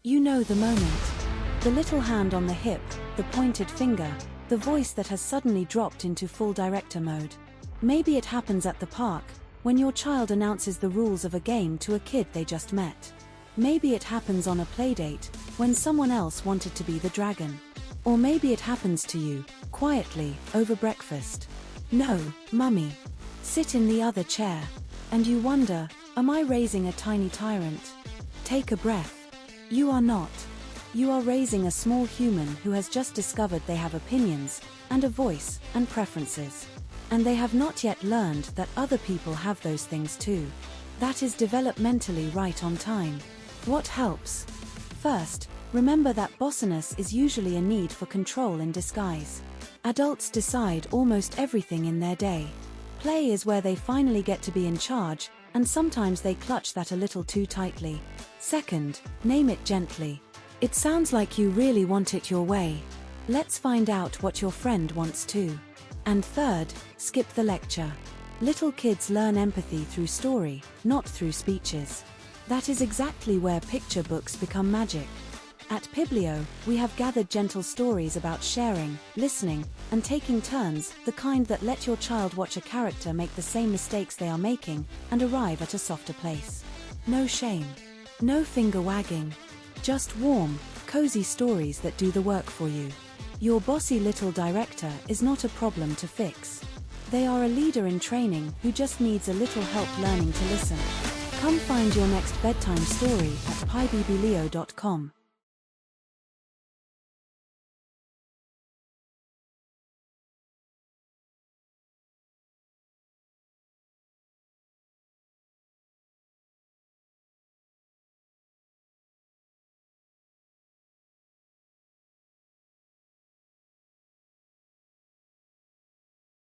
You know the moment. The little hand on the hip, the pointed finger, the voice that has suddenly dropped into full director mode. Maybe it happens at the park, when your child announces the rules of a game to a kid they just met. Maybe it happens on a playdate, when someone else wanted to be the dragon. Or maybe it happens to you, quietly, over breakfast. No, mummy. Sit in the other chair. And you wonder, am I raising a tiny tyrant? Take a breath. You are not. You are raising a small human who has just discovered they have opinions, and a voice, and preferences. And they have not yet learned that other people have those things too. That is developmentally right on time. What helps? First, remember that bossiness is usually a need for control in disguise. Adults decide almost everything in their day. Play is where they finally get to be in charge, and sometimes they clutch that a little too tightly. Second, name it gently. It sounds like you really want it your way. Let's find out what your friend wants too. And third, skip the lecture. Little kids learn empathy through story, not through speeches. That is exactly where picture books become magic. At Pibblio, we have gathered gentle stories about sharing, listening, and taking turns, the kind that let your child watch a character make the same mistakes they are making, and arrive at a softer place. No shame. No finger wagging. Just warm, cozy stories that do the work for you. Your bossy little director is not a problem to fix. They are a leader in training who just needs a little help learning to listen. Come find your next bedtime story at pibblio.com.